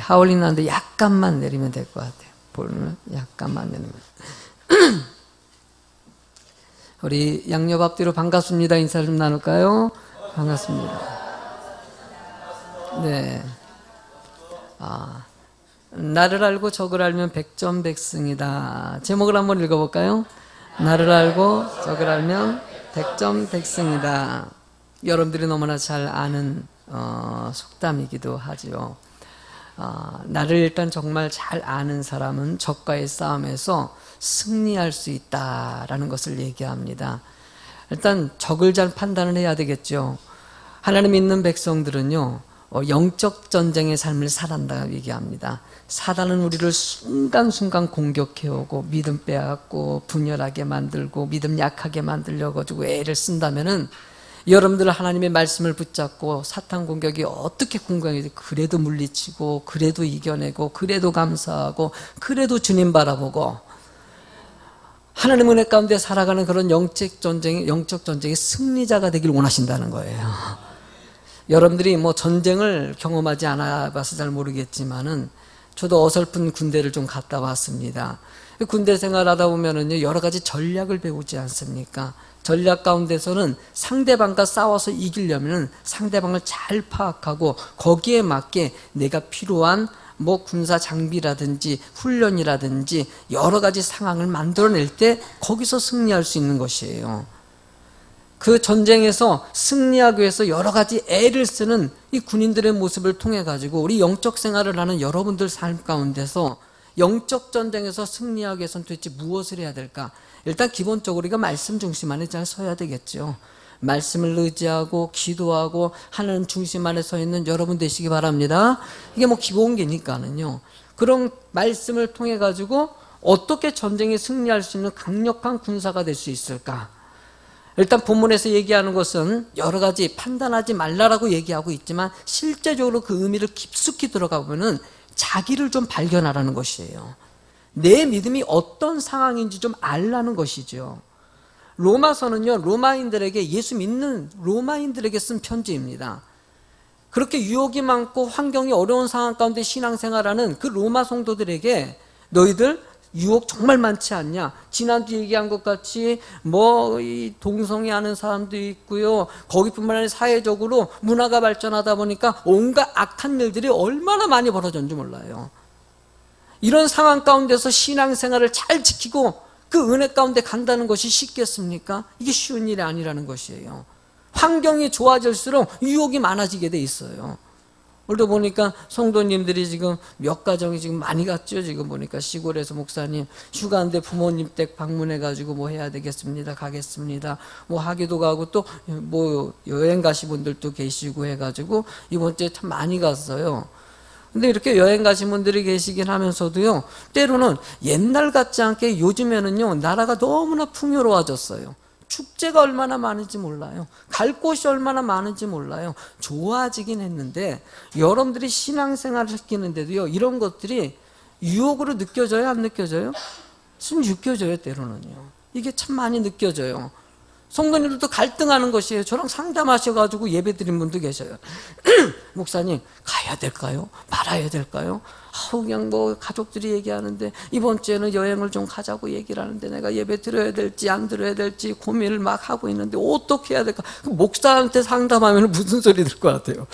하울링 나는데 약간만 내리면 될 것 같아요. 볼륨을 약간만 내리면. 우리 양옆 앞뒤로 반갑습니다. 인사 좀 나눌까요? 반갑습니다. 네. 나를 알고 적을 알면 백전백승이다. 제목을 한번 읽어볼까요? 나를 알고 적을 알면 백전백승이다. 여러분들이 너무나 잘 아는 속담이기도 하지요. 나를 일단 정말 잘 아는 사람은 적과의 싸움에서 승리할 수 있다라는 것을 얘기합니다. 일단 적을 잘 판단을 해야 되겠죠. 하나님 믿는 백성들은요, 영적 전쟁의 삶을 살았다고 얘기합니다. 사단은 우리를 순간순간 공격해오고 믿음 빼앗고 분열하게 만들고 믿음 약하게 만들려가지고 애를 쓴다면은 여러분들 하나님의 말씀을 붙잡고 사탄 공격이 어떻게 공격이 그래도 물리치고 그래도 이겨내고 그래도 감사하고 그래도 주님 바라보고 하나님 은혜 가운데 살아가는 그런 영적 전쟁의 승리자가 되길 원하신다는 거예요. 여러분들이 뭐 전쟁을 경험하지 않아 봐서 잘 모르겠지만은 저도 어설픈 군대를 좀 갔다 왔습니다. 군대 생활하다 보면은요, 여러 가지 전략을 배우지 않습니까? 전략 가운데서는 상대방과 싸워서 이기려면은 상대방을 잘 파악하고 거기에 맞게 내가 필요한 뭐 군사 장비라든지 훈련이라든지 여러 가지 상황을 만들어낼 때 거기서 승리할 수 있는 것이에요. 그 전쟁에서 승리하기 위해서 여러 가지 애를 쓰는 이 군인들의 모습을 통해 가지고 우리 영적 생활을 하는 여러분들 삶 가운데서 영적 전쟁에서 승리하기 위해서는 도대체 무엇을 해야 될까? 일단 기본적으로 우리가 말씀 중심 안에 잘 서야 되겠죠. 말씀을 의지하고 기도하고 하나님 중심 안에 서 있는 여러분 되시기 바랍니다. 이게 뭐 기본기니까는요. 그런 말씀을 통해 가지고 어떻게 전쟁에 승리할 수 있는 강력한 군사가 될 수 있을까? 일단 본문에서 얘기하는 것은 여러 가지 판단하지 말라라고 얘기하고 있지만 실제적으로 그 의미를 깊숙이 들어가 보면은 자기를 좀 발견하라는 것이에요. 내 믿음이 어떤 상황인지 좀 알라는 것이죠. 로마서는요, 로마인들에게 예수 믿는 로마인들에게 쓴 편지입니다. 그렇게 유혹이 많고 환경이 어려운 상황 가운데 신앙생활하는 그 로마 성도들에게 너희들 유혹 정말 많지 않냐? 지난주 얘기한 것 같이 뭐 이 동성애하는 사람도 있고요. 거기뿐만 아니라 사회적으로 문화가 발전하다 보니까 온갖 악한 일들이 얼마나 많이 벌어졌는지 몰라요. 이런 상황 가운데서 신앙생활을 잘 지키고 그 은혜 가운데 간다는 것이 쉽겠습니까? 이게 쉬운 일이 아니라는 것이에요. 환경이 좋아질수록 유혹이 많아지게 돼 있어요. 오늘도 보니까 성도님들이 지금 몇 가정이 지금 많이 갔죠. 지금 보니까 시골에서 목사님 휴가인데 부모님 댁 방문해가지고 뭐 해야 되겠습니다. 가겠습니다. 뭐 하기도 가고 또 뭐 여행 가신 분들도 계시고 해가지고 이번 주에 참 많이 갔어요. 근데 이렇게 여행 가신 분들이 계시긴 하면서도요, 때로는 옛날 같지 않게 요즘에는요, 나라가 너무나 풍요로워졌어요. 축제가 얼마나 많은지 몰라요. 갈 곳이 얼마나 많은지 몰라요. 좋아지긴 했는데 여러분들이 신앙생활을 시키는데도요, 이런 것들이 유혹으로 느껴져요? 안 느껴져요? 좀 느껴져요. 때로는요. 이게 참 많이 느껴져요. 성도님들도 갈등하는 것이에요. 저랑 상담하셔가지고 예배 드린 분도 계셔요. 목사님, 가야 될까요? 말아야 될까요? 그냥 뭐 가족들이 얘기하는데 이번 주에는 여행을 좀 가자고 얘기를 하는데 내가 예배 드려야 될지 안 드려야 될지 고민을 막 하고 있는데 어떻게 해야 될까? 목사한테 상담하면 무슨 소리 들 것 같아요?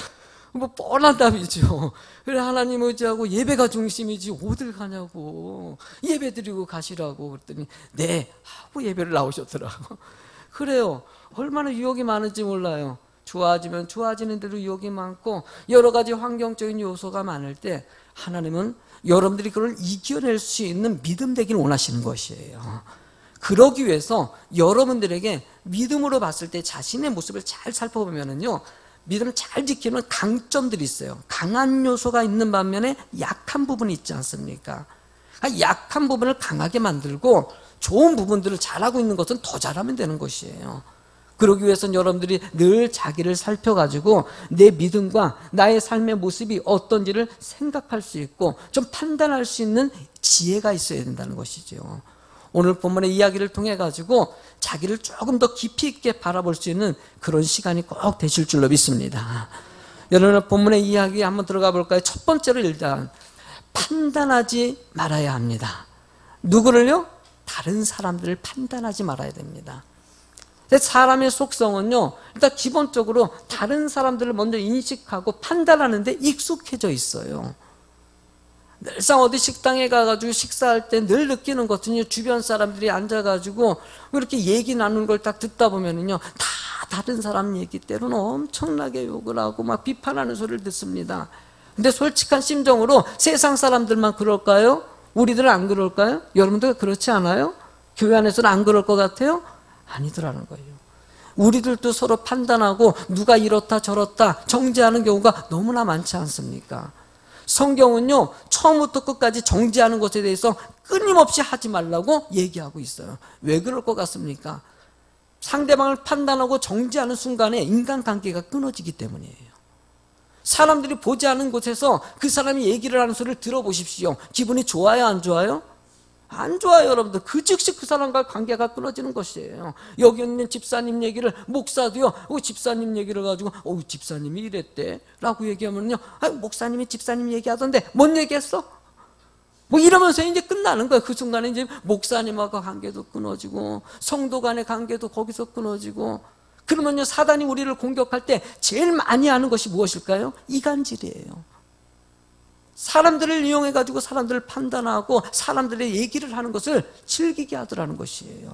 뭐 뻔한 답이죠. 그래, 하나님 의지하고 예배가 중심이지 어딜 가냐고, 예배 드리고 가시라고 그랬더니 네 하고 예배를 나오셨더라고. 그래요. 얼마나 유혹이 많은지 몰라요. 좋아지면 좋아지는 대로 유혹이 많고 여러 가지 환경적인 요소가 많을 때 하나님은 여러분들이 그걸 이겨낼 수 있는 믿음 되기를 원하시는 것이에요. 그러기 위해서 여러분들에게 믿음으로 봤을 때 자신의 모습을 잘 살펴보면은요, 믿음을 잘 지키는 강점들이 있어요. 강한 요소가 있는 반면에 약한 부분이 있지 않습니까? 약한 부분을 강하게 만들고 좋은 부분들을 잘하고 있는 것은 더 잘하면 되는 것이에요. 그러기 위해서는 여러분들이 늘 자기를 살펴가지고 내 믿음과 나의 삶의 모습이 어떤지를 생각할 수 있고 좀 판단할 수 있는 지혜가 있어야 된다는 것이죠. 오늘 본문의 이야기를 통해 가지고 자기를 조금 더 깊이 있게 바라볼 수 있는 그런 시간이 꼭 되실 줄로 믿습니다. 여러분 본문의 이야기 한번 들어가 볼까요? 첫 번째로 일단 판단하지 말아야 합니다. 누구를요? 다른 사람들을 판단하지 말아야 됩니다. 사람의 속성은요, 일단 기본적으로 다른 사람들을 먼저 인식하고 판단하는데 익숙해져 있어요. 늘상 어디 식당에 가가지고 식사할 때 늘 느끼는 것은요, 주변 사람들이 앉아가지고 이렇게 얘기 나누는 걸 딱 듣다 보면은요, 다 다른 사람 얘기 때로는 엄청나게 욕을 하고 막 비판하는 소리를 듣습니다. 근데 솔직한 심정으로 세상 사람들만 그럴까요? 우리들은 안 그럴까요? 여러분들 그렇지 않아요? 교회 안에서는 안 그럴 것 같아요? 아니더라는 거예요. 우리들도 서로 판단하고 누가 이렇다 저렇다 정죄하는 경우가 너무나 많지 않습니까? 성경은요, 처음부터 끝까지 정죄하는 것에 대해서 끊임없이 하지 말라고 얘기하고 있어요. 왜 그럴 것 같습니까? 상대방을 판단하고 정죄하는 순간에 인간관계가 끊어지기 때문이에요. 사람들이 보지 않은 곳에서 그 사람이 얘기를 하는 소리를 들어보십시오. 기분이 좋아요, 안 좋아요? 안 좋아요, 여러분들. 그 즉시 그 사람과 관계가 끊어지는 것이에요. 여기 있는 집사님 얘기를, 목사도요, 집사님 얘기를 가지고, 집사님이 이랬대 라고 얘기하면요, 목사님이 집사님 얘기하던데 뭔 얘기했어? 뭐 이러면서 이제 끝나는 거예요. 그 순간에 이제 목사님하고 관계도 끊어지고 성도 간의 관계도 거기서 끊어지고. 그러면요, 사단이 우리를 공격할 때 제일 많이 하는 것이 무엇일까요? 이간질이에요. 사람들을 이용해 가지고 사람들을 판단하고 사람들의 얘기를 하는 것을 즐기게 하더라는 것이에요.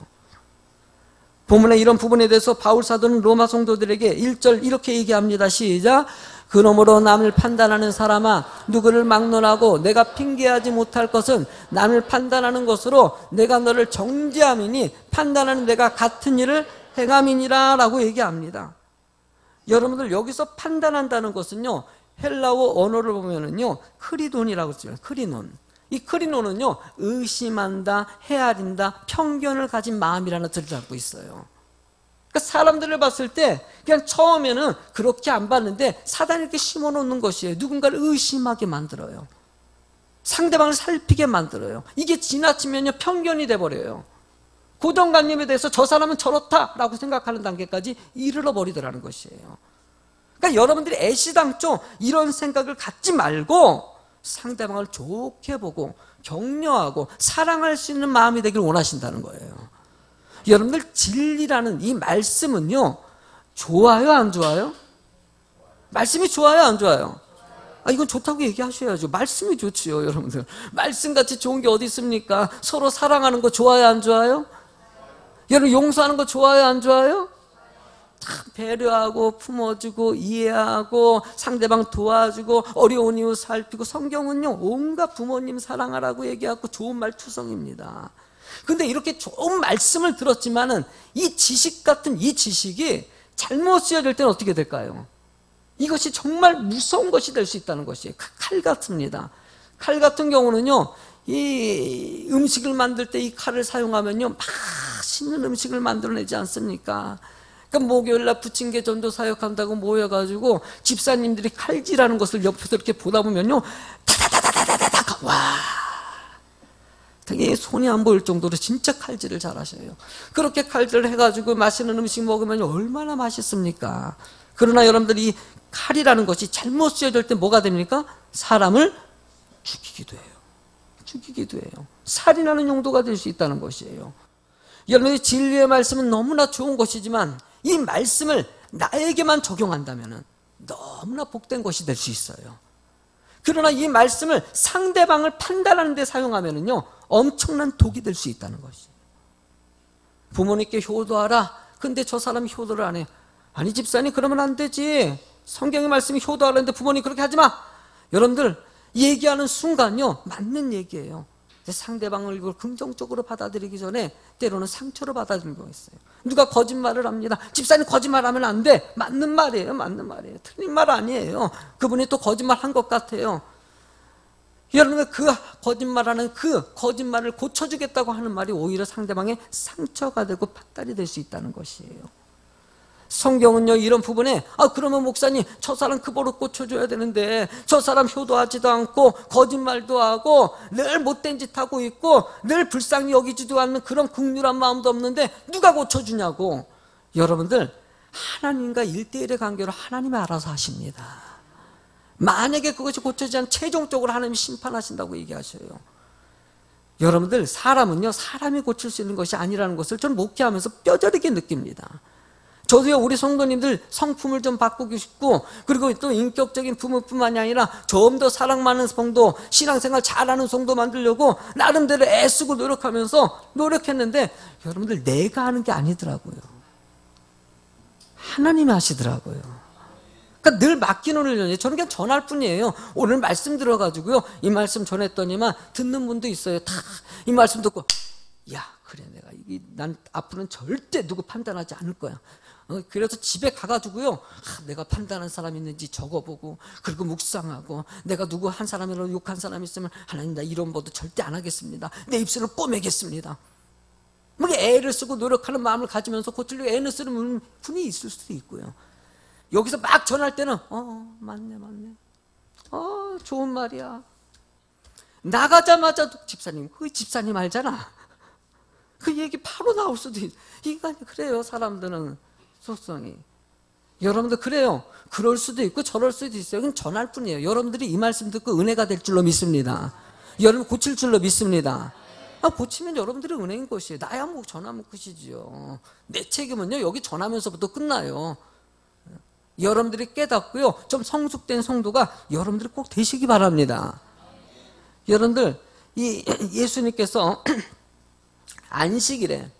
본문의 이런 부분에 대해서 바울 사도는 로마 성도들에게 1절 이렇게 얘기합니다. 시작. 그러므로 남을 판단하는 사람아, 누구를 막론하고 내가 핑계하지 못할 것은 남을 판단하는 것으로 내가 너를 정죄함이니 판단하는 내가 같은 일을 행함이니라 라고 얘기합니다. 여러분들 여기서 판단한다는 것은요, 헬라어 언어를 보면은요, 크리돈이라고 써요. 크리논. 이 크리논은요, 의심한다, 헤아린다, 편견을 가진 마음이라는 뜻을 갖고 있어요. 그러니까 사람들을 봤을 때 그냥 처음에는 그렇게 안 봤는데 사단이 이렇게 심어놓는 것이에요. 누군가를 의심하게 만들어요. 상대방을 살피게 만들어요. 이게 지나치면요, 편견이 돼버려요. 고정관념에 대해서 저 사람은 저렇다라고 생각하는 단계까지 이르러 버리더라는 것이에요. 그러니까 여러분들이 애시당초 이런 생각을 갖지 말고 상대방을 좋게 보고 격려하고 사랑할 수 있는 마음이 되길 원하신다는 거예요. 여러분들 진리라는 이 말씀은요, 좋아요, 안 좋아요? 말씀이 좋아요, 안 좋아요? 이건 좋다고 얘기하셔야죠. 말씀이 좋지요, 여러분들. 말씀같이 좋은 게 어디 있습니까? 서로 사랑하는 거 좋아요, 안 좋아요? 여러분 용서하는 거 좋아요, 안 좋아요? 참 배려하고 품어주고 이해하고 상대방 도와주고 어려운 이유 살피고. 성경은요, 온갖 부모님 사랑하라고 얘기하고 좋은 말 투성입니다. 근데 이렇게 좋은 말씀을 들었지만은 이 지식 같은 이 지식이 잘못 쓰여질 때는 어떻게 될까요? 이것이 정말 무서운 것이 될 수 있다는 것이에요. 칼 같습니다. 칼 같은 경우는요, 이 음식을 만들 때 이 칼을 사용하면요, 맛있는 음식을 만들어내지 않습니까? 그러니까 목요일날 부침개 전도 사역한다고 모여가지고 집사님들이 칼질하는 것을 옆에서 이렇게 보다 보면요, 다다다다다다다, 와, 되게 손이 안 보일 정도로 진짜 칼질을 잘하셔요. 그렇게 칼질을 해가지고 맛있는 음식 먹으면 얼마나 맛있습니까? 그러나 여러분들이 칼이라는 것이 잘못 쓰여질 때 뭐가 됩니까? 사람을 죽이기도 해요. 죽이기도 해요. 살인하는 용도가 될 수 있다는 것이에요. 여러분의 진리의 말씀은 너무나 좋은 것이지만 이 말씀을 나에게만 적용한다면 너무나 복된 것이 될 수 있어요. 그러나 이 말씀을 상대방을 판단하는 데 사용하면요, 엄청난 독이 될 수 있다는 것이에요. 부모님께 효도하라. 근데 저 사람이 효도를 안 해. 아니 집사님, 그러면 안 되지. 성경의 말씀이 효도하라는데 부모님 그렇게 하지 마. 여러분들 얘기하는 순간요, 맞는 얘기예요. 상대방을 이걸 긍정적으로 받아들이기 전에 때로는 상처로 받아들이는 경우가 있어요. 누가 거짓말을 합니다. 집사님 거짓말하면 안 돼. 맞는 말이에요. 맞는 말이에요. 틀린 말 아니에요. 그분이 또 거짓말한 것 같아요. 여러분, 그 거짓말하는 그 거짓말을 고쳐주겠다고 하는 말이 오히려 상대방의 상처가 되고 밭달이 될 수 있다는 것이에요. 성경은요, 이런 부분에 그러면 목사님, 저 사람 그 버릇 고쳐줘야 되는데 저 사람 효도하지도 않고 거짓말도 하고 늘 못된 짓 하고 있고 늘 불쌍히 여기지도 않는 그런 긍휼한 마음도 없는데 누가 고쳐주냐고. 여러분들, 하나님과 1대1의 관계로 하나님이 알아서 하십니다. 만약에 그것이 고쳐지지 않으면 최종적으로 하나님이 심판하신다고 얘기하셔요. 여러분들, 사람은요, 사람이 고칠 수 있는 것이 아니라는 것을 저는 목회하면서 뼈저리게 느낍니다. 저도요, 우리 성도님들 성품을 좀 바꾸고 싶고, 그리고 또 인격적인 부모뿐만이 아니라 좀 더 사랑 많은 성도, 신앙생활 잘하는 성도 만들려고 나름대로 애쓰고 노력하면서 노력했는데, 여러분들, 내가 하는 게 아니더라고요. 하나님이 하시더라고요. 그러니까 늘 맡기는 훈련이에요. 저는 그냥 전할 뿐이에요. 오늘 말씀 들어가지고요, 이 말씀 전했더니만 듣는 분도 있어요. 다 이 말씀 듣고, 야, 그래, 난 앞으로는 절대 누구 판단하지 않을 거야. 그래서 집에 가가지고요, 내가 판단한 사람이 있는지 적어보고, 그리고 묵상하고, 내가 누구 한 사람이라도 욕한 사람이 있으면, 하나님, 나 이런 것도 절대 안 하겠습니다. 내 입술을 뽀매겠습니다. 뭐 애를 쓰고 노력하는 마음을 가지면서 고치려고 애를 쓰는 분이 있을 수도 있고요. 여기서 막 전할 때는 맞네 좋은 말이야. 나가자마자 집사님, 그 집사님 알잖아. 그 얘기 바로 나올 수도 있어. 인간이 그래요. 사람들은 속성이. 여러분들 그래요. 그럴 수도 있고 저럴 수도 있어요. 그건 전할 뿐이에요. 여러분들이 이 말씀 듣고 은혜가 될 줄로 믿습니다. 여러분 고칠 줄로 믿습니다. 고치면 여러분들이 은혜인 것이에요. 나야 뭐 전하면 끝이지요. 내 책임은요, 여기 전하면서부터 끝나요. 여러분들이 깨닫고요, 좀 성숙된 성도가 여러분들이 꼭 되시기 바랍니다. 여러분들, 이 예수님께서 안식일에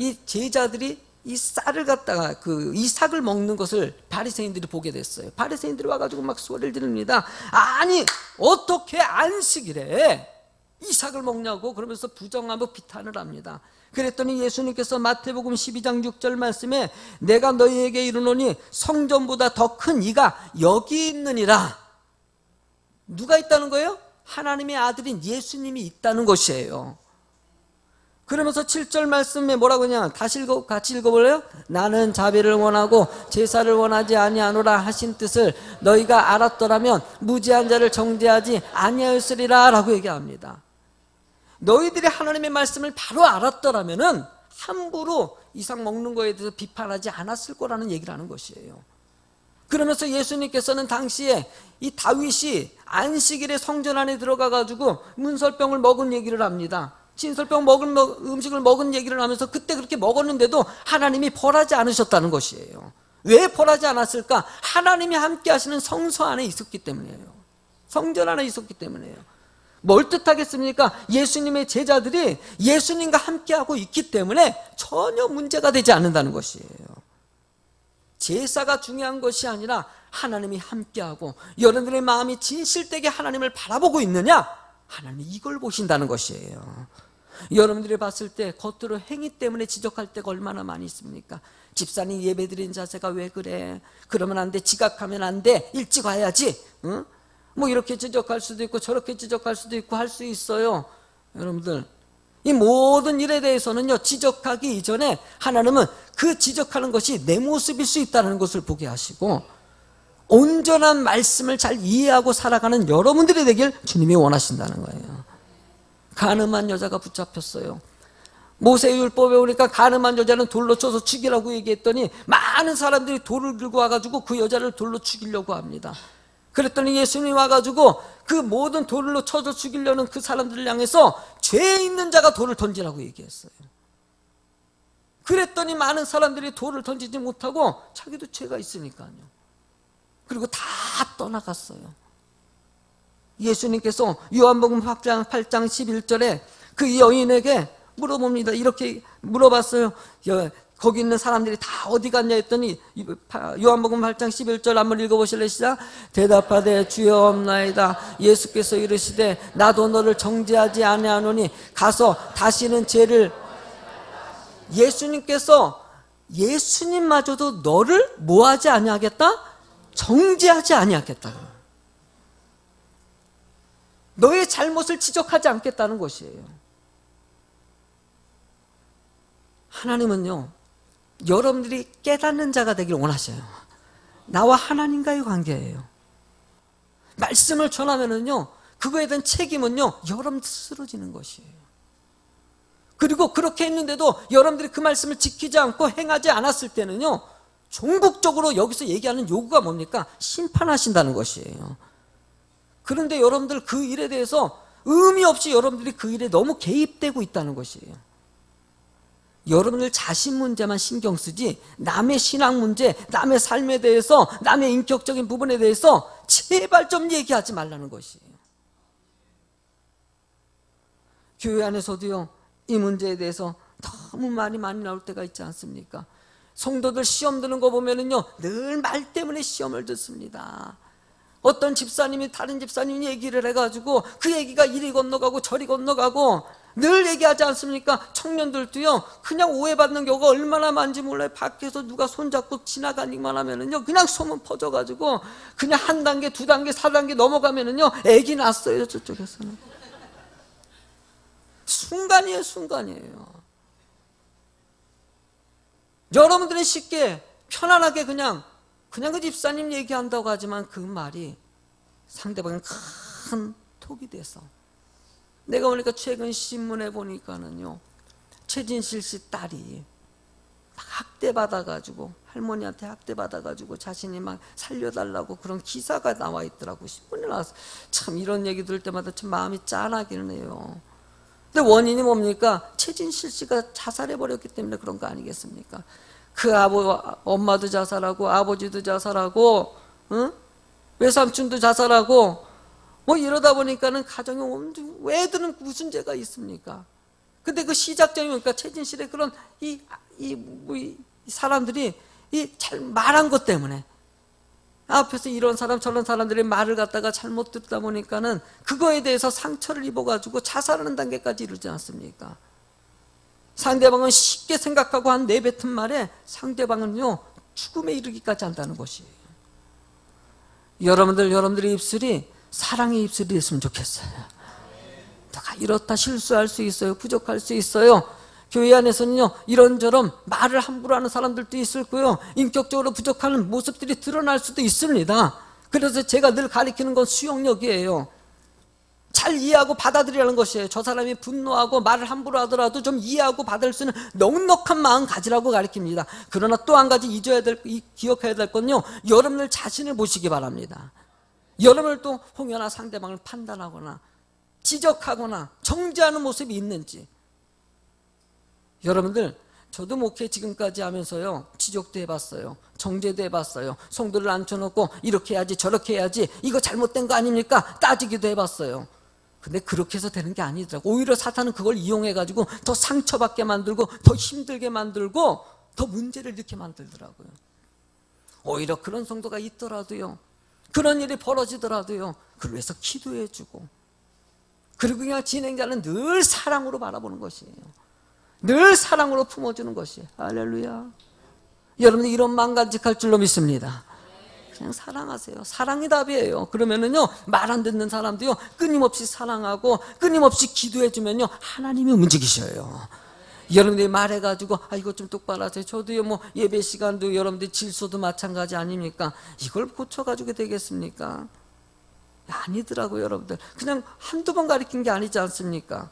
이 제자들이 이 쌀을 갖다가 이삭을 먹는 것을 바리새인들이 보게 됐어요. 바리새인들이 와가지고 막 소리를 지릅니다. 아니, 어떻게 안식일에 이삭을 먹냐고 그러면서 부정하고 비탄을 합니다. 그랬더니 예수님께서 마태복음 12장 6절 말씀에 내가 너희에게 이르노니 성전보다 더 큰 이가 여기 있느니라. 누가 있다는 거예요? 하나님의 아들인 예수님이 있다는 것이에요. 그러면서 7절 말씀에 뭐라고 하냐, 같이 읽어볼래요? 나는 자비를 원하고 제사를 원하지 아니하노라 하신 뜻을 너희가 알았더라면 무지한 자를 정죄하지 아니하였으리라 라고 얘기합니다. 너희들이 하나님의 말씀을 바로 알았더라면은 함부로 이삭 먹는 거에 대해서 비판하지 않았을 거라는 얘기를 하는 것이에요. 그러면서 예수님께서는 당시에 이 다윗이 안식일에 성전 안에 들어가가지고 문설병을 먹은 얘기를 합니다. 진설병 먹은 음식을 먹은 얘기를 하면서 그때 그렇게 먹었는데도 하나님이 벌하지 않으셨다는 것이에요. 왜 벌하지 않았을까? 하나님이 함께 하시는 성소 안에 있었기 때문이에요. 성전 안에 있었기 때문이에요. 뭘 뜻하겠습니까? 예수님의 제자들이 예수님과 함께하고 있기 때문에 전혀 문제가 되지 않는다는 것이에요. 제사가 중요한 것이 아니라 하나님이 함께하고 여러분들의 마음이 진실되게 하나님을 바라보고 있느냐? 하나님이 이걸 보신다는 것이에요. 여러분들이 봤을 때 겉으로 행위 때문에 지적할 때가 얼마나 많이 있습니까? 집사님 예배드린 자세가 왜 그래? 그러면 안 돼. 지각하면 안 돼. 일찍 와야지. 응? 뭐 이렇게 지적할 수도 있고 저렇게 지적할 수도 있고 할 수 있어요. 여러분들, 이 모든 일에 대해서는요, 지적하기 이전에 하나님은 그 지적하는 것이 내 모습일 수 있다는 것을 보게 하시고 온전한 말씀을 잘 이해하고 살아가는 여러분들이 되길 주님이 원하신다는 거예요. 간음한 여자가 붙잡혔어요. 모세율법에 오니까 간음한 여자는 돌로 쳐서 죽이라고 얘기했더니 많은 사람들이 돌을 들고 와가지고 그 여자를 돌로 죽이려고 합니다. 그랬더니 예수님이 와가지고 그 모든 돌로 쳐서 죽이려는 그 사람들을 향해서 죄 있는 자가 돌을 던지라고 얘기했어요. 그랬더니 많은 사람들이 돌을 던지지 못하고 자기도 죄가 있으니까요. 그리고 다 떠나갔어요. 예수님께서 요한복음 8장 11절에 그 여인에게 물어봅니다. 이렇게 물어봤어요. 거기 있는 사람들이 다 어디 갔냐 했더니 요한복음 8장 11절 한번 읽어보실래요? 시작. 대답하되 주여 없나이다. 예수께서 이르시되 나도 너를 정죄하지 아니하노니 가서 다시는 죄를. 예수님마저도 너를 뭐하지 아니하겠다? 정죄하지 아니하겠다. 너의 잘못을 지적하지 않겠다는 것이에요. 하나님은요, 여러분들이 깨닫는 자가 되기를 원하셔요. 나와 하나님과의 관계예요. 말씀을 전하면은요, 그거에 대한 책임은요, 여러분 스스로 지는 것이에요. 그리고 그렇게 했는데도 여러분들이 그 말씀을 지키지 않고 행하지 않았을 때는요, 종국적으로 여기서 얘기하는 요구가 뭡니까? 심판하신다는 것이에요. 그런데 여러분들 그 일에 대해서 의미 없이 여러분들이 그 일에 너무 개입되고 있다는 것이에요. 여러분들 자신 문제만 신경 쓰지 남의 신앙 문제, 남의 삶에 대해서, 남의 인격적인 부분에 대해서 제발 좀 얘기하지 말라는 것이에요. 교회 안에서도요, 이 문제에 대해서 너무 말이 많이 나올 때가 있지 않습니까? 성도들 시험 드는 거 보면은요, 늘 말 때문에 시험을 듣습니다. 어떤 집사님이 다른 집사님 얘기를 해가지고 그 얘기가 이리 건너가고 저리 건너가고 늘 얘기하지 않습니까? 청년들도요, 그냥 오해받는 경우가 얼마나 많은지 몰라요. 밖에서 누가 손잡고 지나가기만 하면은요, 그냥 소문 퍼져가지고 그냥 한 단계, 두 단계, 4단계 넘어가면은요, 애기 났어요, 저쪽에서는. 순간이에요, 순간이에요. 여러분들은 쉽게 편안하게 그냥 그 집사님 얘기한다고 하지만 그 말이 상대방은 큰 톡이 돼서, 내가 보니까 최근 신문에 보니까는요, 최진실 씨 딸이 막 학대받아가지고, 할머니한테 학대받아가지고 자신이 막 살려달라고 그런 기사가 나와 있더라고. 신문에 나와서. 참 이런 얘기 들을 때마다 참 마음이 짠하기는 해요. 근데 원인이 뭡니까? 최진실 씨가 자살해버렸기 때문에 그런 거 아니겠습니까? 그 엄마도 자살하고 아버지도 자살하고, 응? 외삼촌도 자살하고, 뭐 이러다 보니까는 가정에 애들은 무슨 죄가 있습니까? 근데 그 시작점이 뭡니까? 최진실의 그런 이 사람들이 잘 말한 것 때문에, 앞에서 이런 사람 저런 사람들의 말을 갖다가 잘못 듣다 보니까는 그거에 대해서 상처를 입어가지고 자살하는 단계까지 이르지 않습니까? 상대방은 쉽게 생각하고 한 내뱉은 말에 상대방은요, 죽음에 이르기까지 한다는 것이에요. 여러분들의 입술이 사랑의 입술이 됐으면 좋겠어요. 내가 이렇다 실수할 수 있어요. 부족할 수 있어요. 교회 안에서는요, 이런저런 말을 함부로 하는 사람들도 있을 거예요. 인격적으로 부족한 모습들이 드러날 수도 있습니다. 그래서 제가 늘 가리키는 건 수용력이에요. 잘 이해하고 받아들이라는 것이에요. 저 사람이 분노하고 말을 함부로 하더라도 좀 이해하고 받을 수 있는 넉넉한 마음 가지라고 가르칩니다. 그러나 또 한 가지 기억해야 될 건요, 여러분들 자신을 보시기 바랍니다. 여러분을 또 혹여나 상대방을 판단하거나 지적하거나 정죄하는 모습이 있는지. 여러분들, 저도 목회 지금까지 하면서요, 지적도 해봤어요. 정죄도 해봤어요. 성도를 앉혀놓고 이렇게 해야지 저렇게 해야지, 이거 잘못된 거 아닙니까? 따지기도 해봤어요. 근데 그렇게 해서 되는 게 아니더라고요. 오히려 사탄은 그걸 이용해가지고 더 상처받게 만들고 더 힘들게 만들고 더 문제를 일으키게 만들더라고요. 오히려 그런 성도가 있더라도요, 그런 일이 벌어지더라도요, 그걸 위해서 기도해주고, 그리고 그냥 진행자는 늘 사랑으로 바라보는 것이에요. 늘 사랑으로 품어주는 것이에요. 할렐루야. 여러분들 이런 망간직할 줄로 믿습니다. 그냥 사랑하세요. 사랑이 답이에요. 그러면은요, 말 안 듣는 사람도요, 끊임없이 사랑하고 끊임없이 기도해주면요, 하나님이 움직이셔요. 여러분들이 말해가지고 이거 좀 똑바로 하세요. 저도요, 뭐 예배 시간도 여러분들 질서도 마찬가지 아닙니까? 이걸 고쳐가지고 되겠습니까? 아니더라고요. 여러분들 그냥 한두 번 가르친 게 아니지 않습니까?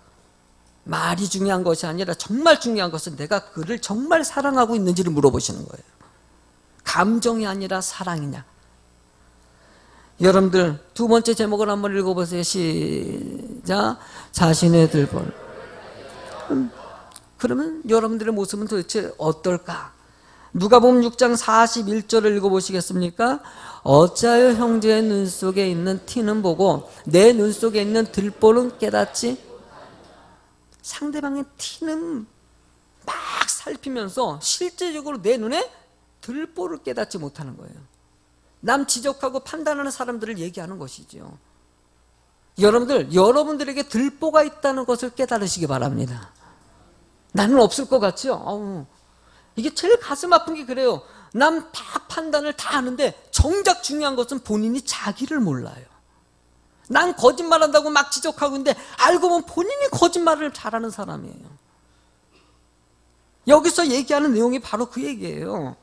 말이 중요한 것이 아니라 정말 중요한 것은 내가 그를 정말 사랑하고 있는지를 물어보시는 거예요. 감정이 아니라 사랑이냐. 여러분들 두 번째 제목을 한번 읽어보세요. 시작. 자신의 들벌. 그러면 여러분들의 모습은 도대체 어떨까? 누가복음 6장 41절을 읽어보시겠습니까? 어찌하여 형제의 눈 속에 있는 티는 보고 내 눈 속에 있는 들보는 깨닫지? 상대방의 티는 막 살피면서 실제적으로 내 눈에 들보를 깨닫지 못하는 거예요. 남 지적하고 판단하는 사람들을 얘기하는 것이죠. 여러분들에게 들보가 있다는 것을 깨달으시기 바랍니다. 나는 없을 것 같죠? 이게 제일 가슴 아픈 게 그래요. 남 다 판단을 다 하는데 정작 중요한 것은 본인이 자기를 몰라요. 난 거짓말한다고 막 지적하고 있는데 알고 보면 본인이 거짓말을 잘하는 사람이에요. 여기서 얘기하는 내용이 바로 그 얘기예요.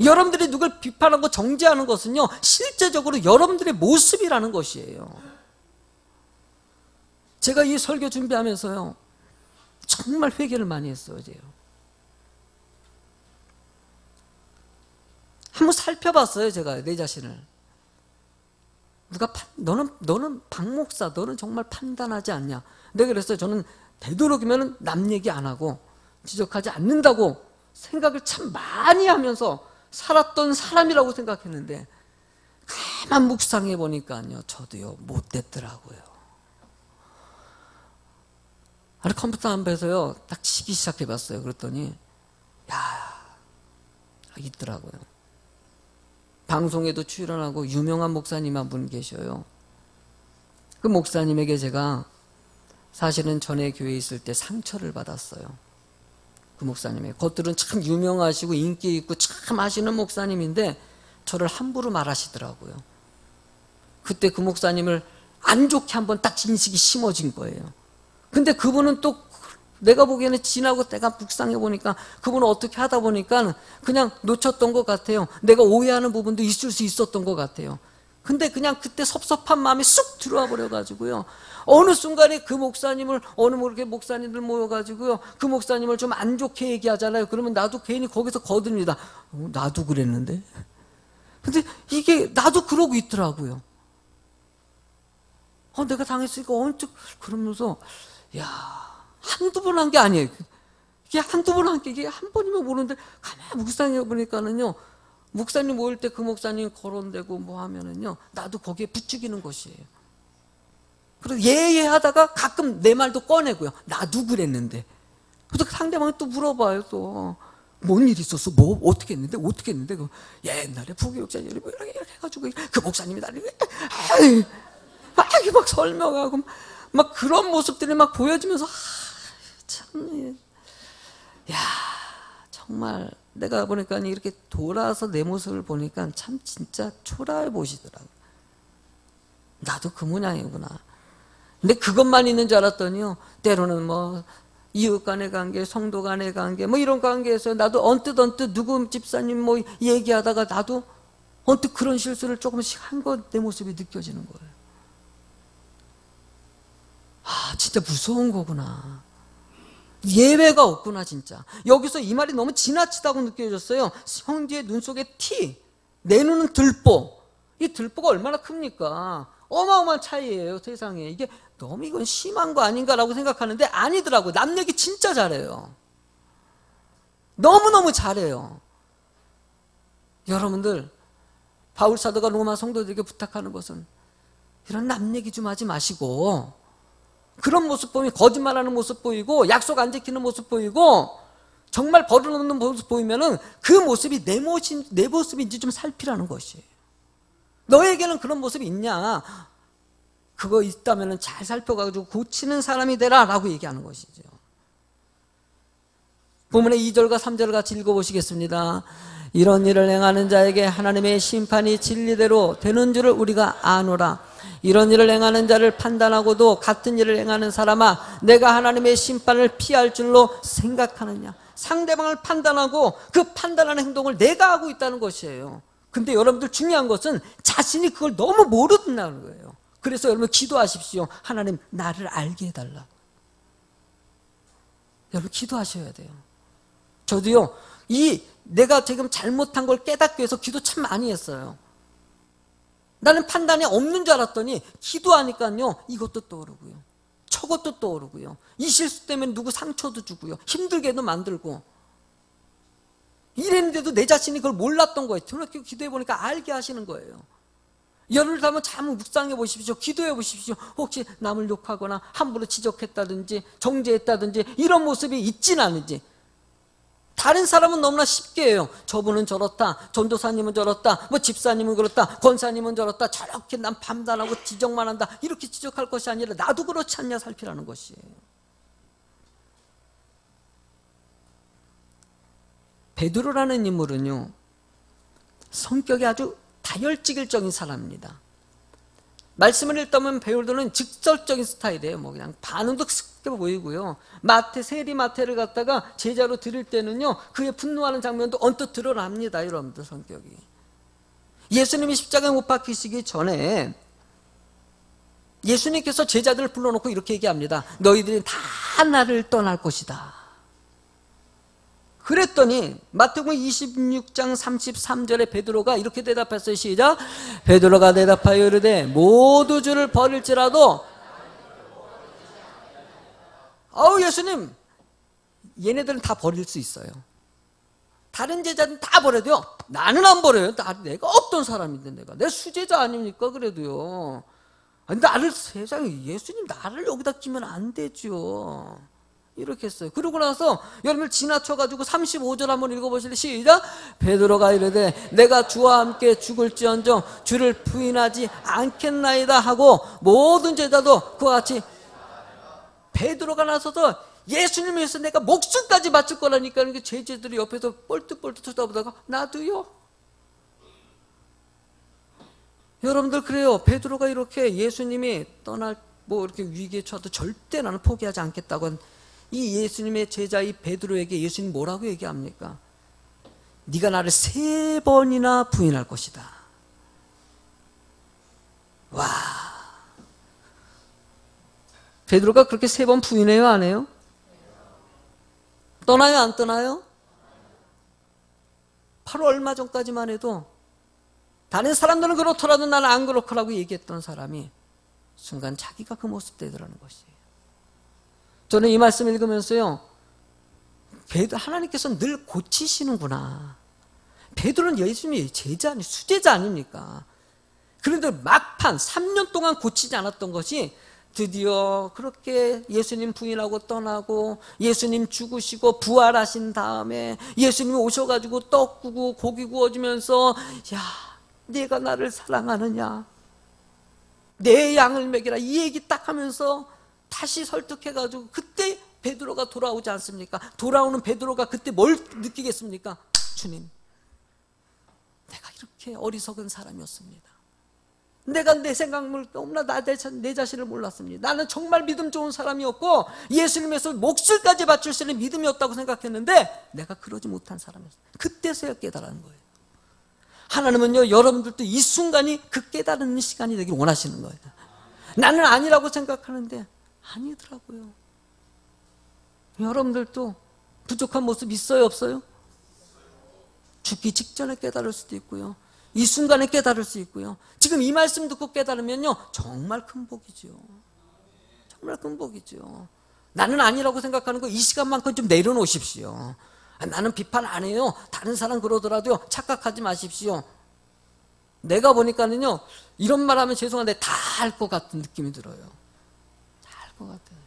여러분들이 누굴 비판하고 정죄하는 것은요, 실제적으로 여러분들의 모습이라는 것이에요. 제가 이 설교 준비하면서요, 정말 회개를 많이 했어요. 한번 살펴봤어요, 제가 내 자신을. 너는 박 목사, 너는 정말 판단하지 않냐. 내가 그랬어요. 저는 되도록이면 남 얘기 안 하고 지적하지 않는다고 생각을 참 많이 하면서 살았던 사람이라고 생각했는데, 가만 묵상해 보니까요, 저도요 못됐더라고요. 아니, 컴퓨터 앞에서요 딱 치기 시작해봤어요. 그랬더니 있더라고요. 방송에도 출연하고 유명한 목사님 한 분 계셔요. 그 목사님에게 제가 사실은 전에 교회에 있을 때 상처를 받았어요. 그 목사님의 겉들은 참 유명하시고 인기 있고 참 하시는 목사님인데 저를 함부로 말하시더라고요. 그때 그 목사님을 안 좋게 한번 딱 인식이 심어진 거예요. 근데 그분은 또 내가 보기에는 지나고 내가 묵상해 보니까 그분은 어떻게 하다 보니까 그냥 놓쳤던 것 같아요. 내가 오해하는 부분도 있을 수 있었던 것 같아요. 근데 그냥 그때 섭섭한 마음이 쑥 들어와 버려가지고요. 어느 순간에 그 목사님을, 어느 모르게 목사님들 모여가지고요, 그 목사님을 좀 안 좋게 얘기하잖아요. 그러면 나도 괜히 거기서 거듭니다. 나도 그랬는데. 근데 이게 나도 그러고 있더라고요. 내가 당했으니까 언뜻 그러면서 한두 번 한 게 아니에요. 이게 한두 번 한 게, 이게 한 번이면 모르는데 가만히 묵상해 보니까는요, 목사님 모일 때 그 목사님 거론되고 뭐 하면은요, 나도 거기에 부추기는 것이에요. 그래서 예하다가 가끔 내 말도 꺼내고요. 나도 그랬는데. 그래서 상대방이 또 물어봐요. 또 뭔 일 있었어? 뭐 어떻게 했는데? 어떻게 했는데? 그 옛날에 부교육자들이 뭐 이렇게 해가지고 그 목사님이 나를 막 설명하고 막 그런 모습들이 막 보여지면서 참, 정말 내가 보니까 이렇게 돌아서 내 모습을 보니까 참 진짜 초라해 보시더라고요. 나도 그 모양이구나. 근데 그것만 있는 줄 알았더니요, 때로는 뭐 이웃 간의 관계, 성도 간의 관계, 뭐 이런 관계에서 나도 언뜻 누구 집사님 뭐 얘기하다가 나도 언뜻 그런 실수를 조금씩 한 것, 내 모습이 느껴지는 거예요. 진짜 무서운 거구나. 예외가 없구나, 진짜. 여기서 이 말이 너무 지나치다고 느껴졌어요. 형제의 눈 속에 티, 내 눈은 들보. 이 들보가 얼마나 큽니까? 어마어마한 차이예요, 세상에. 이게 너무 이건 심한 거 아닌가라고 생각하는데 아니더라고요. 남 얘기 진짜 잘해요. 너무너무 잘해요. 여러분들, 바울 사도가 로마 성도들에게 부탁하는 것은 이런 남 얘기 좀 하지 마시고, 그런 모습 보이면 거짓말하는 모습 보이고 약속 안 지키는 모습 보이고 정말 버릇없는 모습 보이면은 그 모습이 내 모습인지 좀 살피라는 것이에요. 너에게는 그런 모습이 있냐? 그거 있다면은 잘 살펴가지고 고치는 사람이 되라 라고 얘기하는 것이죠. 본문의 2절과 3절을 같이 읽어보시겠습니다. 이런 일을 행하는 자에게 하나님의 심판이 진리대로 되는 줄을 우리가 아노라. 이런 일을 행하는 자를 판단하고도 같은 일을 행하는 사람아, 내가 하나님의 심판을 피할 줄로 생각하느냐. 상대방을 판단하고 그 판단하는 행동을 내가 하고 있다는 것이에요. 근데 여러분들 중요한 것은 자신이 그걸 너무 모른다는 거예요. 그래서 여러분 기도하십시오. 하나님, 나를 알게 해달라. 여러분 기도하셔야 돼요. 저도요, 내가 지금 잘못한 걸 깨닫기 위해서 기도 참 많이 했어요. 나는 판단이 없는 줄 알았더니 기도하니까요, 이것도 떠오르고요, 저것도 떠오르고요, 이 실수 때문에 누구 상처도 주고요, 힘들게도 만들고, 이랬는데도 내 자신이 그걸 몰랐던 거예요. 저렇게 기도해 보니까 알게 하시는 거예요. 여러분들 한번 잘 묵상해 보십시오. 기도해 보십시오. 혹시 남을 욕하거나 함부로 지적했다든지 정죄했다든지 이런 모습이 있진 않은지. 다른 사람은 너무나 쉽게 해요. 저분은 저렇다, 전도사님은 저렇다, 뭐 집사님은 그렇다, 권사님은 저렇다, 저렇게 난 판단하고 지적만 한다, 이렇게 지적할 것이 아니라 나도 그렇지 않냐 살피라는 것이에요. 베드로라는 인물은요, 성격이 아주 다혈질적인 사람입니다. 말씀을 읽다 보면 베드로는 직설적인 스타일이에요. 뭐 그냥 반응도 크게 보이고요. 세리 마태를 갖다가 제자로 드릴 때는요, 그의 분노하는 장면도 언뜻 드러납니다. 여러분들 성격이. 예수님이 십자가에 못 박히시기 전에 예수님께서 제자들을 불러놓고 이렇게 얘기합니다. 너희들이 다 나를 떠날 것이다. 그랬더니 마태복음 26장 33절에 베드로가 이렇게 대답했어요. 시작. 베드로가 대답하여 이르되 모두 주를 버릴지라도 예수님, 얘네들은 다 버릴 수 있어요. 다른 제자들은 다 버려도요, 나는 안 버려요. 내가 어떤 사람인데, 내 수제자 아닙니까? 그래도요. 나를 세상에, 예수님 나를 여기다 끼면 안 되죠. 이렇게 했어요. 그러고 나서 여러분들 지나쳐가지고 35절 한번 읽어보실래요? 시작. 베드로가 이르되 내가 주와 함께 죽을지언정 주를 부인하지 않겠나이다 하고 모든 제자도 그와 같이. 베드로가 나서서 예수님 위해서 내가 목숨까지 바칠 거라니까 제자들이 옆에서 뻘뜩뻘뜩 쳐다보다가 나도요. 여러분들 그래요. 베드로가 이렇게 예수님이 떠날 이렇게 위기에 처해도 절대 나는 포기하지 않겠다고 한 이 예수님의 제자 이 베드로에게 예수님 뭐라고 얘기합니까? 네가 나를 3번이나 부인할 것이다. 와, 베드로가 그렇게 3번 부인해요, 안 해요? 떠나요, 안 떠나요? 바로 얼마 전까지만 해도 다른 사람들은 그렇더라도 나는 안 그렇더라고 얘기했던 사람이 순간 자기가 그 모습 되더라는 것이에요. 저는 이 말씀 읽으면서요, 하나님께서 늘 고치시는구나. 베드로는 예수님의 제자, 수제자 아닙니까? 그런데 막판 3년 동안 고치지 않았던 것이 드디어 그렇게 예수님 부인하고 떠나고 예수님 죽으시고 부활하신 다음에 예수님이 오셔가지고 떡 구고 고기 구워주면서 야, 네가 나를 사랑하느냐, 내 양을 먹이라, 이 얘기 딱 하면서 다시 설득해가지고 그때 베드로가 돌아오지 않습니까? 돌아오는 베드로가 그때 뭘 느끼겠습니까? 주님, 내가 이렇게 어리석은 사람이었습니다. 내가 내 생각을 너무나 내 자신을 몰랐습니다. 나는 정말 믿음 좋은 사람이었고 예수님에서 몫을까지 바칠 수 있는 믿음이었다고 생각했는데 내가 그러지 못한 사람이었어요. 그때서야 깨달은 거예요. 하나님은요, 여러분들도 이 순간이 그 깨달은 시간이 되길 원하시는 거예요. 나는 아니라고 생각하는데 아니더라고요. 여러분들도 부족한 모습 있어요, 없어요? 죽기 직전에 깨달을 수도 있고요, 이 순간에 깨달을 수 있고요. 지금 이 말씀 듣고 깨달으면요, 정말 큰 복이죠. 정말 큰 복이죠. 나는 아니라고 생각하는 거 이 시간만큼 좀 내려놓으십시오. 나는 비판 안 해요. 다른 사람 그러더라도요, 착각하지 마십시오. 내가 보니까는요, 이런 말 하면 죄송한데 다 알 것 같은 느낌이 들어요. 다 알 것 같아요.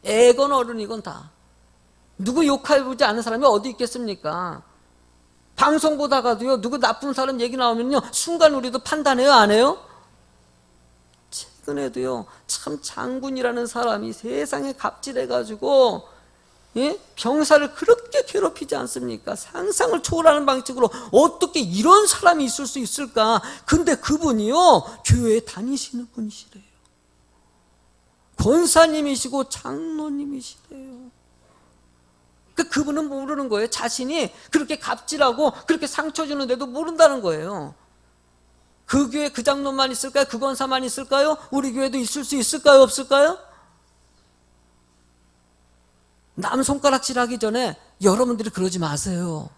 애건 어른이건 다. 누구 욕해보지 않은 사람이 어디 있겠습니까? 방송 보다가도요, 누구 나쁜 사람 얘기 나오면요, 순간 우리도 판단해요, 안 해요? 최근에도요, 참 장군이라는 사람이 세상에 갑질해가지고, 예? 병사를 그렇게 괴롭히지 않습니까? 상상을 초월하는 방식으로 어떻게 이런 사람이 있을 수 있을까? 근데 그분이요, 교회에 다니시는 분이시래요. 권사님이시고 장로님이시래요. 그분은 모르는 거예요. 자신이 그렇게 갑질하고 그렇게 상처 주는데도 모른다는 거예요. 그 교회 그 장로만 있을까요? 그 권사만 있을까요? 우리 교회도 있을 수 있을까요? 없을까요? 남 손가락질 하기 전에 여러분들이 그러지 마세요.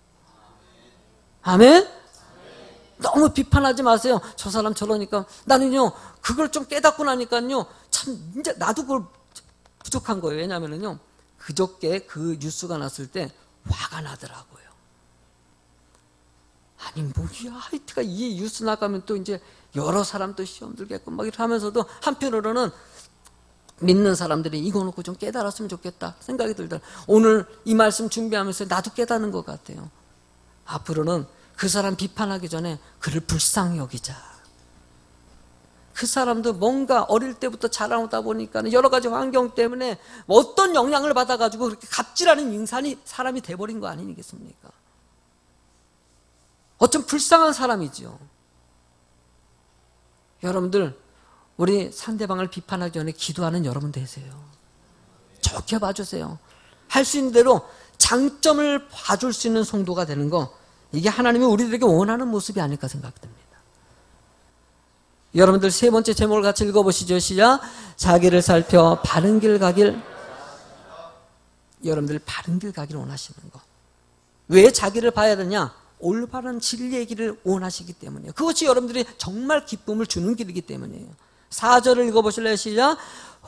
아멘? 너무 비판하지 마세요. 저 사람 저러니까. 나는요, 그걸 좀 깨닫고 나니까요, 참 이제 나도 그걸 부족한 거예요. 왜냐하면요, 그저께 그 뉴스가 났을 때 화가 나더라고요. 아니 뭐야, 하이트가 이 뉴스 나가면 또 이제 여러 사람 또 시험 들겠고 막 이렇게 하면서도 한편으로는 믿는 사람들이 이거 놓고 좀 깨달았으면 좋겠다 생각이 들더라고요. 오늘 이 말씀 준비하면서 나도 깨닫는 것 같아요. 앞으로는 그 사람 비판하기 전에 그를 불쌍히 여기자. 그 사람도 뭔가 어릴 때부터 자라오다 보니까 여러 가지 환경 때문에 어떤 영향을 받아가지고 그렇게 갑질하는 인간이 사람이 돼버린 거 아니겠습니까? 어쩜 불쌍한 사람이죠. 여러분들, 우리 상대방을 비판하기 전에 기도하는 여러분 되세요. 좋게 봐주세요. 할 수 있는 대로 장점을 봐줄 수 있는 성도가 되는 거, 이게 하나님이 우리들에게 원하는 모습이 아닐까 생각됩니다. 여러분들 세 번째 제목을 같이 읽어보시죠. 시작. 자기를 살펴 바른 길 가길. 여러분들 바른 길 가길 원하시는 거. 왜 자기를 봐야 되냐? 올바른 진리의 길을 원하시기 때문이에요. 그것이 여러분들이 정말 기쁨을 주는 길이기 때문이에요. 4절을 읽어보실래요? 시작.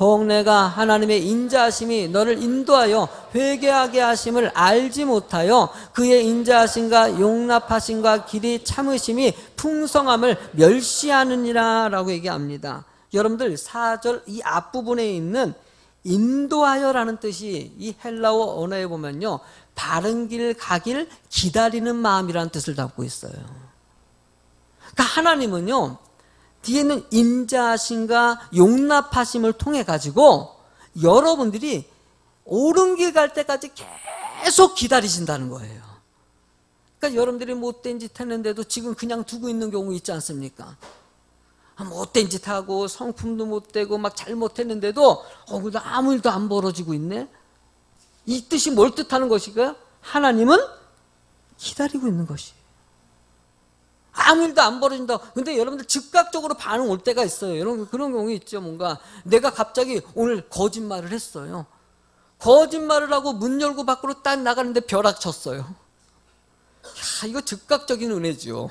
혹 내가 하나님의 인자하심이 너를 인도하여 회개하게 하심을 알지 못하여 그의 인자하심과 용납하심과 길이 참으심이 풍성함을 멸시하느니라 라고 얘기합니다. 여러분들 4절 이 앞부분에 있는 인도하여라는 뜻이 이 헬라어 언어에 보면요, 바른 길 가길 기다리는 마음이라는 뜻을 담고 있어요. 그러니까 하나님은요, 뒤에는 인자하심과 용납하심을 통해 가지고 여러분들이 옳은 길 갈 때까지 계속 기다리신다는 거예요. 그러니까 여러분들이 못된 짓 했는데도 지금 그냥 두고 있는 경우 있지 않습니까? 못된 짓 하고 성품도 못되고 막 잘못했는데도 그래도 아무 일도 안 벌어지고 있네. 이 뜻이 뭘 뜻하는 것일까요? 하나님은 기다리고 있는 것이에요. 아무 일도 안 벌어진다. 근데 여러분들 즉각적으로 반응 올 때가 있어요. 그런 경우 있죠. 뭔가 내가 갑자기 오늘 거짓말을 했어요. 거짓말을 하고 문 열고 밖으로 딱 나가는데 벼락 쳤어요. 야, 이거 즉각적인 은혜죠.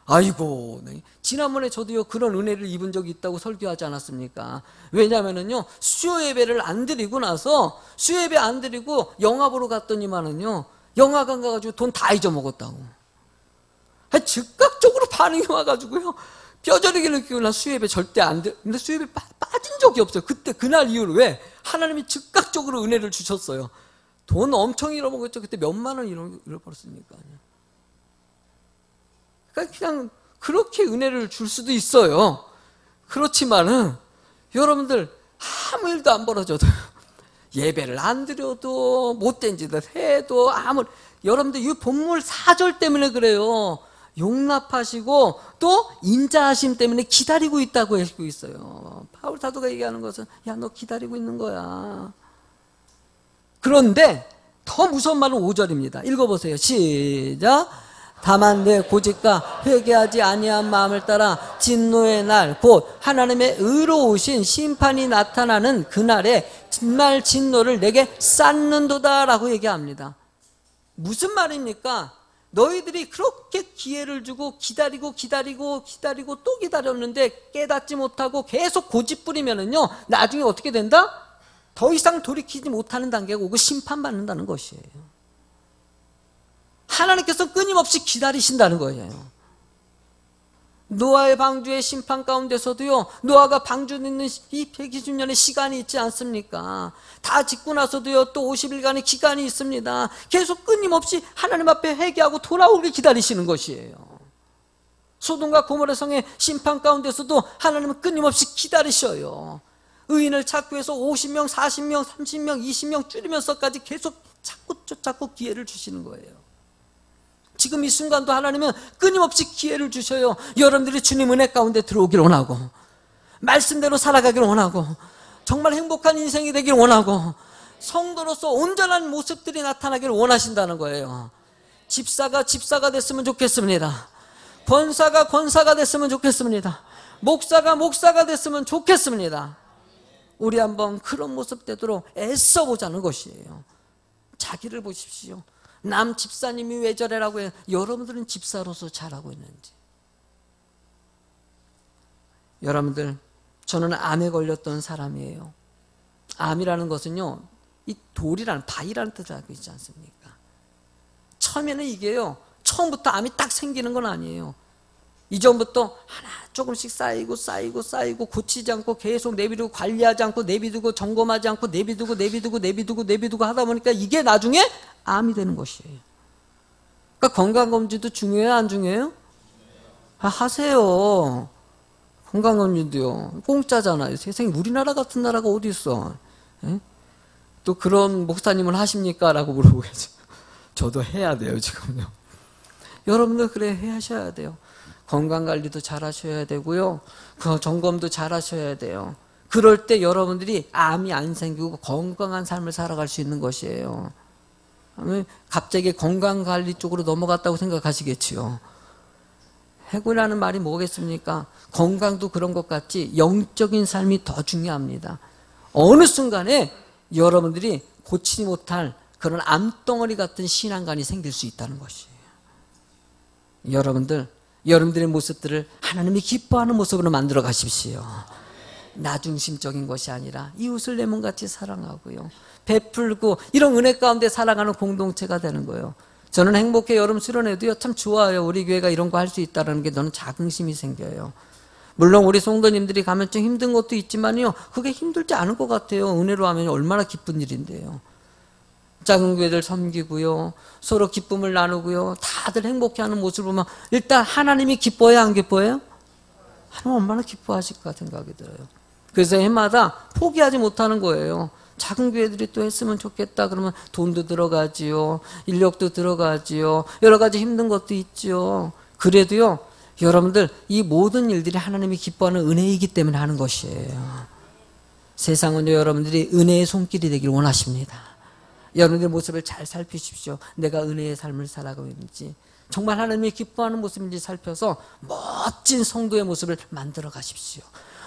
아이고, 네. 지난번에 저도요 그런 은혜를 입은 적이 있다고 설교하지 않았습니까? 왜냐면은요, 수요 예배를 안 드리고 나서 수요 예배 안 드리고 영화 보러 갔더니만은요, 영화관 가가지고 돈 다 잊어먹었다고. 즉각적으로 반응이 와가지고요, 뼈저리게 느끼고 나 수요 예배 절대 안 돼. 근데 수요 예배 빠진 적이 없어요. 그날 이후로. 왜? 하나님이 즉각적으로 은혜를 주셨어요. 돈 엄청 잃어먹었죠. 그때 몇만 원 잃어버렸으니까. 그러니까 그냥 그렇게 은혜를 줄 수도 있어요. 그렇지만은 여러분들 아무 일도 안 벌어져도, 예배를 안 드려도, 못된 짓을 해도, 여러분들 이 본문 4절 때문에 그래요. 용납하시고 또 인자하심 때문에 기다리고 있다고 하고 있어요. 바울 사도가 얘기하는 것은, 야, 너 기다리고 있는 거야. 그런데 더 무서운 말은 5절입니다. 읽어보세요. 시작. 다만 내 고집과 회개하지 아니한 마음을 따라 진노의 날 곧 하나님의 의로우신 심판이 나타나는 그날에 정말 진노를 내게 쌓는도다 라고 얘기합니다. 무슨 말입니까? 너희들이 그렇게 기회를 주고 기다리고 또 기다렸는데 깨닫지 못하고 계속 고집 부리면은요, 나중에 어떻게 된다? 더 이상 돌이키지 못하는 단계가 오고 심판받는다는 것이에요. 하나님께서 끊임없이 기다리신다는 거예요. 노아의 방주의 심판 가운데서도요, 노아가 방주 짓는 이 120년의 시간이 있지 않습니까? 다 짓고 나서도요, 또 50일간의 기간이 있습니다. 계속 끊임없이 하나님 앞에 회개하고 돌아오길 기다리시는 것이에요. 소돔과 고모라 성의 심판 가운데서도 하나님은 끊임없이 기다리셔요. 의인을 찾기 위해서 50명, 40명, 30명, 20명 줄이면서까지 계속 자꾸 기회를 주시는 거예요. 지금 이 순간도 하나님은 끊임없이 기회를 주셔요. 여러분들이 주님 은혜 가운데 들어오길 원하고, 말씀대로 살아가길 원하고, 정말 행복한 인생이 되길 원하고, 성도로서 온전한 모습들이 나타나기를 원하신다는 거예요. 집사가 됐으면 좋겠습니다. 권사가 됐으면 좋겠습니다. 목사가 됐으면 좋겠습니다. 우리 한번 그런 모습 되도록 애써보자는 것이에요. 자기를 보십시오. 남 집사님이 왜 저래라고 해요? 여러분들은 집사로서 잘하고 있는지. 여러분들, 저는 암에 걸렸던 사람이에요. 암이라는 것은요, 이 돌이라는, 바위라는 뜻을 알고 있지 않습니까? 처음에는 이게요, 처음부터 암이 딱 생기는 건 아니에요. 이전부터 하나 조금씩 쌓이고 고치지 않고 계속 내비두고, 관리하지 않고 내비두고, 점검하지 않고 내비두고 하다 보니까 이게 나중에 암이 되는 것이에요. 그러니까 건강검진도 중요해요, 안 중요해요? 하세요. 건강검진도요. 공짜잖아요. 세상에 우리나라 같은 나라가 어디 있어? 에? 또 그런 목사님을 하십니까? 라고 물어보겠죠. 저도 해야 돼요, 지금요. 여러분들 그래 하셔야 돼요. 건강관리도 잘 하셔야 되고요. 그 점검도 잘 하셔야 돼요. 그럴 때 여러분들이 암이 안 생기고 건강한 삶을 살아갈 수 있는 것이에요. 갑자기 건강관리 쪽으로 넘어갔다고 생각하시겠지요. 해고라는 말이 뭐겠습니까? 건강도 그런 것 같지 영적인 삶이 더 중요합니다. 어느 순간에 여러분들이 고치지 못할 그런 암덩어리 같은 신앙관이 생길 수 있다는 것이에요. 여러분들의 모습들을 하나님이 기뻐하는 모습으로 만들어 가십시오. 나 중심적인 것이 아니라 이웃을 내 몸같이 사랑하고요, 베풀고 이런 은혜 가운데 살아가는 공동체가 되는 거예요. 저는 행복해 여름 수련회도요 참 좋아요. 우리 교회가 이런 거 할 수 있다는 게 저는 자긍심이 생겨요. 물론 우리 성도님들이 가면 좀 힘든 것도 있지만요, 그게 힘들지 않을 것 같아요. 은혜로 하면 얼마나 기쁜 일인데요. 작은 교회들 섬기고요, 서로 기쁨을 나누고요, 다들 행복해하는 모습을 보면 일단 하나님이 기뻐해요, 안 기뻐해요? 하나님 얼마나 기뻐하실까 생각이 들어요. 그래서 해마다 포기하지 못하는 거예요. 작은 교회들이 또 했으면 좋겠다 그러면 돈도 들어가지요, 인력도 들어가지요, 여러 가지 힘든 것도 있지요. 그래도요, 여러분들 이 모든 일들이 하나님이 기뻐하는 은혜이기 때문에 하는 것이에요. 세상은요, 여러분들이 은혜의 손길이 되기를 원하십니다. 여러분들의 모습을 잘 살피십시오. 내가 은혜의 삶을 살아가고 있는지, 정말 하나님이 기뻐하는 모습인지 살펴서 멋진 성도의 모습을 만들어 가십시오.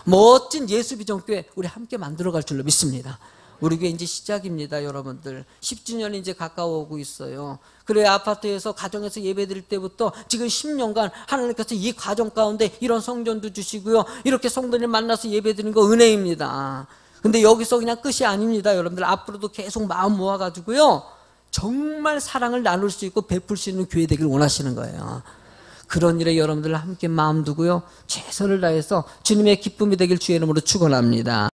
멋진 예수비전교회 우리 함께 만들어 갈 줄로 믿습니다. 우리 교회 이제 시작입니다. 여러분들 10주년이 이제 가까워오고 있어요. 그래, 아파트에서 가정에서 예배드릴 때부터 지금 10년간 하나님께서 이 과정 가운데 이런 성전도 주시고요, 이렇게 성도님 만나서 예배드리는 거 은혜입니다. 근데 여기서 그냥 끝이 아닙니다. 여러분들 앞으로도 계속 마음 모아가지고요, 정말 사랑을 나눌 수 있고 베풀 수 있는 교회 되기를 원하시는 거예요. 그런 일에 여러분들 함께 마음 두고요, 최선을 다해서 주님의 기쁨이 되길 주의 이름으로 축원합니다.